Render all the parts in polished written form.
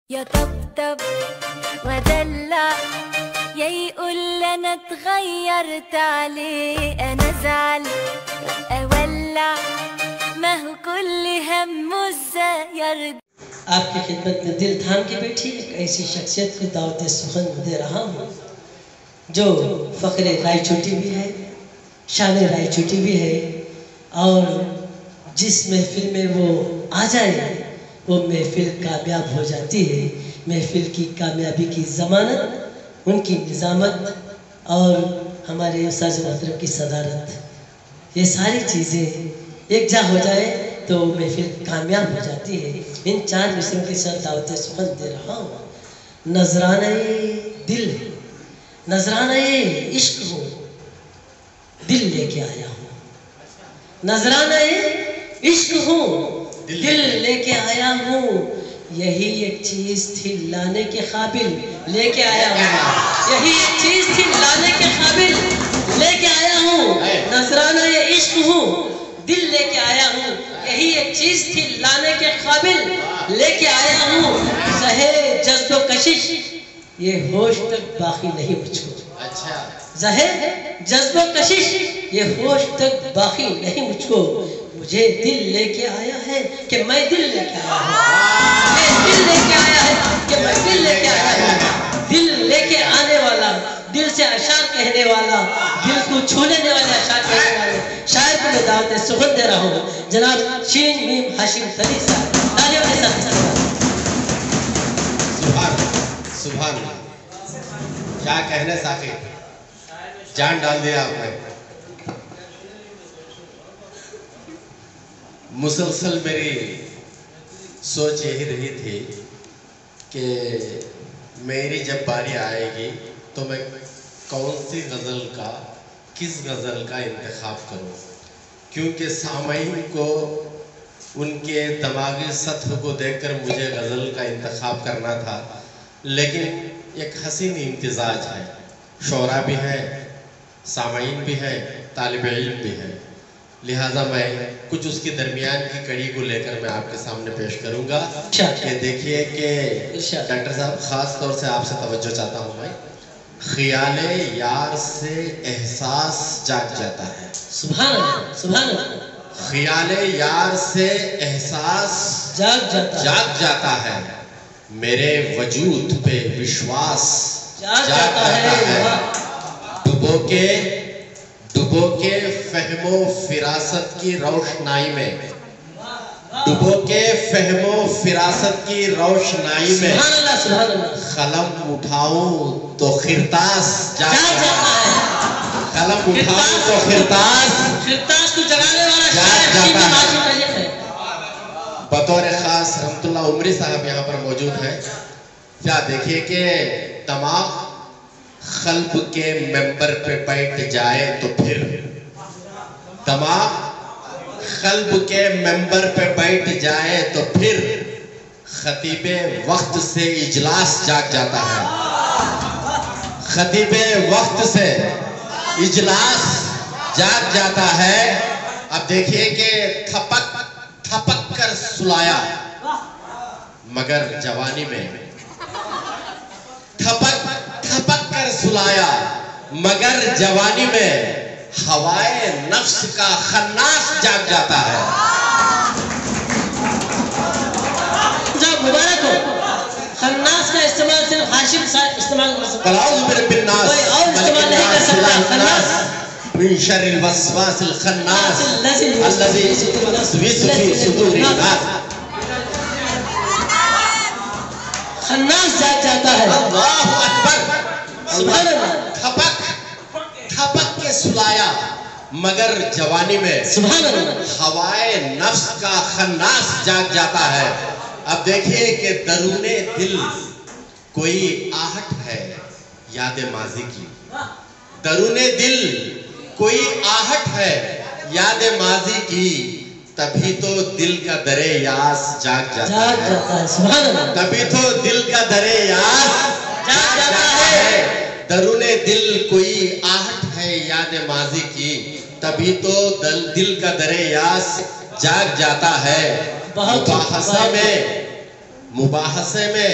يطبطب ودلع يقول انا اتغيرت عليه انا ازعل اولع ما هو كل همه ازاي آپ کی خدمت میں دل تھام کے بیٹھی ایک ایسی شخصیت کو دعوت سخن دے رہا ہوں جو فخر رائے چوٹی بھی ہے، شان رائے چوٹی بھی ہے، اور جس محفل میں وہ آ جائے وہ محفل کامیاب ہو جاتی ہے۔ محفل کی کامیابی کی ضمانت ان کی نظامت اور ہمارے استاد محترم کی صدارت، یہ ساری چیزیں ایک جا ہو جائے تو محفل کامیاب ہو جاتی ہے۔ ان چار مصروں کے ساتھ دعوت سخن دے رہا ہوں۔ نذرانہ دل، نذرانہ عشق ہو، دل لے کے آیا ہوں۔ نذرانہ عشق ہو، دل لے کے آیا ہوں، یہی ایک چیز تھی لانے کے قابل، لے کے آیا ہوں۔ یہی ایک چیز تھی لانے کے قابل، لے کے آیا ہوں۔ نذرانہ عشق ہوں، دل لے کے آیا ہوں، یہی ایک چیز تھی لانے کے قابل، لے کے آیا ہوں۔ زہر جذب و کشش یہ ہوش تک باقی نہیں مجھ کو، زہر جذب و کشش یہ ہوش تک باقی نہیں مجھ کو۔ مجھے دل لے کے آیا ہے کہ میں دل لے کے آیا ہوں، مجھے دل لے کے آیا ہے کہ میں دل لے کے آیا ہوں۔ دل لے کے آنے والا، دل سے اشعار کہنے والا، دل کو چھو لینے والے اشعار کہنے والے شاعر کو میں دعوت سخن دے رہا ہوں، جناب شین میم ہاشم تلی صاحب۔ تالیوں کے ساتھ سبحان اللہ، کیا کہنے ساقی، جان ڈال دیا آپ نے۔ مسلسل میری سوچ یہی رہی تھی کہ میری جب باری آئے گی تو میں کون سی غزل کا، کس غزل کا انتخاب کروں، کیونکہ سامعین کو ان کے دماغی سطح کو دیکھ کر مجھے غزل کا انتخاب کرنا تھا، لیکن ایک حسین امتزاج ہے، شعراء بھی ہے، سامعین بھی ہے، طالب علم بھی ہے، لہٰذا میں کچھ اس کی درمیان کی کڑی کو لے کر میں آپ کے سامنے پیش کروں گا کہ دیکھیے کہ ڈاکٹر صاحب خاص طور سے آپ سے توجہ چاہتا ہوں میں، خیال یار سے احساس جاگ جاتا ہے۔ سبحان اللہ، سبحان اللہ۔ خیال یار سے احساس جاگ جاتا ہے، میرے وجود پہ وشواس جاگ جاتا ہے، ڈبو کے فہم و فراست کی روشنائی میں، ڈبو کے فہم و فراست کی روشنائی میں قلم اٹھاؤں تو خرطاس جاگ جاتا ہے، قلم اٹھاؤں تو خرطاس کو جگانے والا جاگ جاتا ہے۔ بطور خاص رحمت اللہ عمری صاحب یہاں پر موجود ہیں، کیا دیکھیے کہ دماغ قلب کے ممبر پہ بیٹھ جائے تو پھر، دماغ قلب کے ممبر پہ بیٹھ جائے تو پھر خطیب وقت سے اجلاس جاگ جاتا ہے، خطیب وقت سے اجلاس جاگ جاتا ہے۔ اب دیکھیے کہ تھپک کر سلایا مگر جوانی میں، تھپک کر سلایا مگر جوانی میں ہوائے نفس کا خناس جاگ جاتا ہے۔ جب مبارک ہو، خناس کا استعمال صرف ہاشم صاحب استعمال کر سکتا ہے، اعوذ برب الناس کوئی اور استعمال نہیں کر سکتا۔ خناس من شر الوسواس الخناس الذی یوسوس فی صدور الناس۔ خناس جاگ جاتا ہے۔ اللہ اکبر، سبحان اللہ۔ تھپک کے سلایا مگر جوانی میں سبحان اللہ، ہوائے نفس کا خناس جاگ جاتا ہے۔ اب دیکھیے کہ درون دل کوئی آہٹ ہے یاد ماضی کی، درون دل کوئی آہٹ ہے یاد ماضی کی، تبھی تو دل کا در یاس جاگ جاتا ہے، سبحان اللہ، تبھی تو دل کا در یاس جاگ جاتا ہے۔ درون دل کوئی آہٹ ہے یاد ماضی کی، تبھی تو دل کا در یاس جاگ جاتا ہے۔ مباحثے میں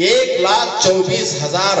1,24,000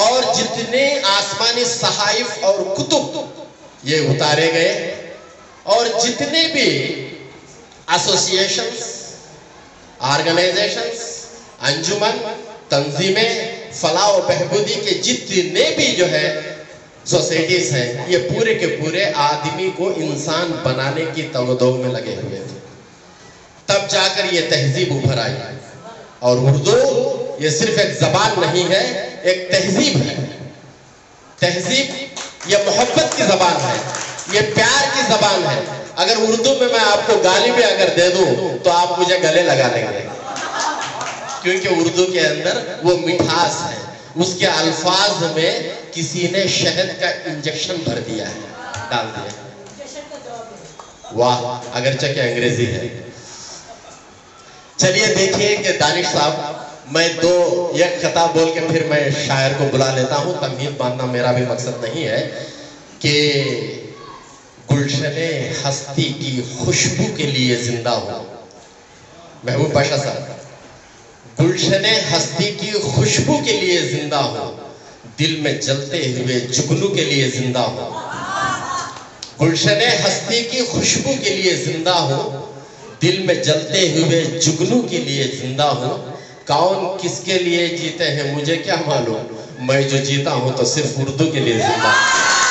اور جتنے آسمانی صحائف اور کتب یہ اتارے گئے اور جتنے بھی ایسوسیشنز، آرگنائزیشنز، انجمن، تنظیمیں فلاح و بہبودی کے جتنے بھی جو ہے سوسائٹیز ہیں، یہ پورے کے پورے آدمی کو انسان بنانے کی تگدو میں لگے ہوئے تھے. تب جا کر یہ تہذیب ابھر آئی. اور اردو یہ صرف ایک زبان نہیں ہے، ایک تہذیب ہے. تہذیب یہ محبت کی زبان ہے، یہ پیار کی زبان ہے. اگر اردو میں آپ کو گالی بھی اگر دے دوں تو آپ مجھے گلے لگا لیں گے، کیونکہ اردو کے اندر وہ مٹھاس ہے. اس کے الفاظ میں کسی نے شہد کا انجیکشن بھر دیا ہے، ڈال دیا ہے. واہ، اگرچہ کہ انگریزی ہے. چلیے دیکھیے کہ دانش صاحب، میں ایک خطاب بول کے پھر میں شاعر کو بلا لیتا ہوں. تمہید باندھنا میرا بھی مقصد نہیں ہے کہ گلشن ہستی کی خوشبو کے لیے زندہ ہوں. محبوب پاشا صاحب، گلشن ہستی کی خوشبو کے لیے زندہ ہوں، دل میں جلتے ہوئے جگنو کے لیے زندہ ہوں. گلشن ہستی کی خوشبو کے لیے زندہ ہوں، دل میں جلتے ہوئے جگنو کے لیے زندہ ہوں. کون کس کے لیے جیتے ہیں مجھے کیا معلوم، میں جو جیتا ہوں تو صرف اردو کے لیے زندہ ہوں.